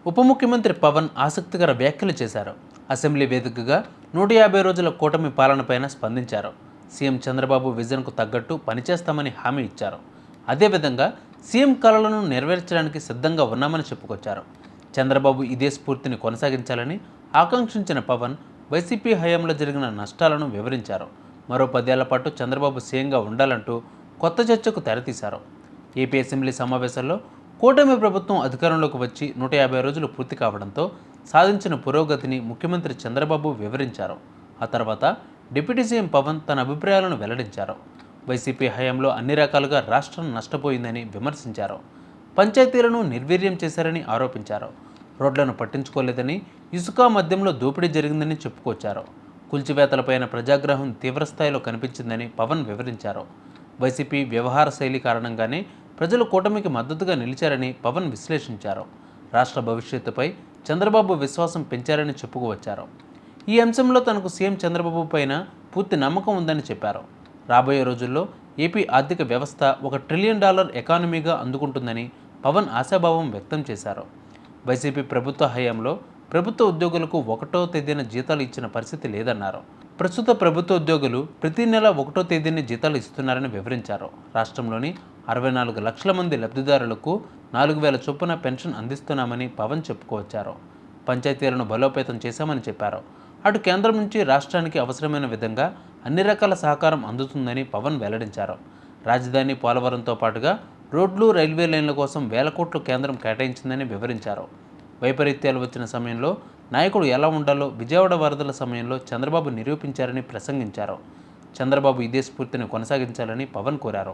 ఉప ముఖ్యమంత్రి పవన్ ఆసక్తికర వ్యాఖ్యలు చేశారు. అసెంబ్లీ వేదికగా 150 రోజుల కూటమి పాలనపైన స్పందించారు. సీఎం చంద్రబాబు విజన్కు తగ్గట్టు పనిచేస్తామని హామీ ఇచ్చారు. అదేవిధంగా సీఎం కలలను నెరవేర్చడానికి సిద్ధంగా ఉన్నామని చెప్పుకొచ్చారు. చంద్రబాబు ఇదే స్ఫూర్తిని కొనసాగించాలని ఆకాంక్షించిన పవన్ వైసీపీ హయాంలో జరిగిన నష్టాలను వివరించారు. మరో 10 ఏళ్ల పాటు చంద్రబాబు సీఎంగా ఉండాలంటూ కొత్త చర్చకు తెరతీశారు. ఏపీ అసెంబ్లీ సమావేశాల్లో కూటమి ప్రభుత్వం అధికారంలోకి వచ్చి 150 రోజులు పూర్తి కావడంతో సాధించిన పురోగతిని ముఖ్యమంత్రి చంద్రబాబు వివరించారు. ఆ తర్వాత డిప్యూటీ సీఎం పవన్ తన అభిప్రాయాలను వెల్లడించారు. వైసీపీ హయాంలో అన్ని రకాలుగా రాష్ట్రం నష్టపోయిందని విమర్శించారు. పంచాయతీలను నిర్వీర్యం చేశారని ఆరోపించారు. రోడ్లను పట్టించుకోలేదని, ఇసుక మద్యంలో దోపిడీ జరిగిందని చెప్పుకొచ్చారు. కూల్చివేతలపైన ప్రజాగ్రహం తీవ్రస్థాయిలో కనిపించిందని పవన్ వివరించారు. వైసీపీ వ్యవహార శైలి కారణంగానే ప్రజలు కూటమికి మద్దతుగా నిలిచారని పవన్ విశ్లేషించారు. రాష్ట్ర భవిష్యత్తుపై చంద్రబాబు విశ్వాసం పెంచారని చెప్పుకువచ్చారు. ఈ అంశంలో తనకు సీఎం చంద్రబాబు పైన పూర్తి నమ్మకం ఉందని చెప్పారు. రాబోయే రోజుల్లో ఏపీ ఆర్థిక వ్యవస్థ $1 ట్రిలియన్ ఎకానమీగా అందుకుంటుందని పవన్ ఆశాభావం వ్యక్తం చేశారు. వైసీపీ ప్రభుత్వ హయాంలో ప్రభుత్వ ఉద్యోగులకు 1వ తేదీన జీతాలు ఇచ్చిన పరిస్థితి లేదన్నారు. ప్రస్తుత ప్రభుత్వ ఉద్యోగులు ప్రతి నెల 1వ తేదీని జీతాలు ఇస్తున్నారని వివరించారు. రాష్ట్రంలోని 64 లక్షల మంది లబ్ధిదారులకు 4,000 చొప్పున పెన్షన్ అందిస్తున్నామని పవన్ చెప్పుకొచ్చారు. పంచాయతీలను బలోపేతం చేశామని చెప్పారు. అటు కేంద్రం నుంచి రాష్ట్రానికి అవసరమైన విధంగా అన్ని రకాల సహకారం అందుతుందని పవన్ వెల్లడించారు. రాజధాని పోలవరంతో పాటుగా రోడ్లు, రైల్వే లైన్ల కోసం వేల కోట్లు కేంద్రం కేటాయించిందని వివరించారు. వైపరీత్యాలు వచ్చిన సమయంలో నాయకుడు ఎలా ఉండాలో విజయవాడ వరదల సమయంలో చంద్రబాబు నిరూపించారని ప్రసంగించారు. చంద్రబాబు ఇదే స్ఫూర్తిని కొనసాగించాలని పవన్ కోరారు.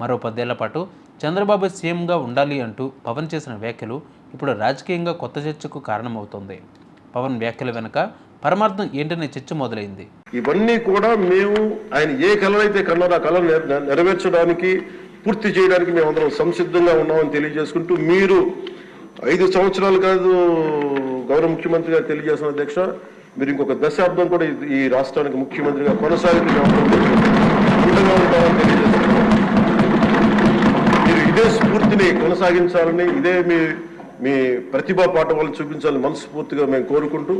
మరో 10 ఏళ్ల పాటు చంద్రబాబు సీఎంగా ఉండాలి అంటూ పవన్ చేసిన వ్యాఖ్యలు ఇప్పుడు రాజకీయంగా కొత్త చర్చకు కారణమవుతోంది. పవన్ వ్యాఖ్యల వెనుక పరమార్థం ఏంటనే చర్చ మొదలైంది. ఇవన్నీ కూడా మేము ఆయన ఏ కళనైతే కన్నారో ఆ కళను నెరవేర్చడానికి, పూర్తి చేయడానికి మేమందరం సంసిద్ధంగా ఉన్నామని తెలియజేసుకుంటూ, మీరు 5 సంవత్సరాలు కాదు గౌరవ ముఖ్యమంత్రి గారు తెలియజేసిన అధ్యక్ష, మీరు ఇంకొక దశాబ్దం కూడా ఈ రాష్ట్రానికి ముఖ్యమంత్రిగా కొనసాగుతూ ఉంటామని తెలియజేస్తున్నాం. మీరు ఇదే స్ఫూర్తిని కొనసాగించాలని, ఇదే మీ ప్రతిభా పాఠవాలను చూపించాలని మనస్ఫూర్తిగా మేము కోరుకుంటూ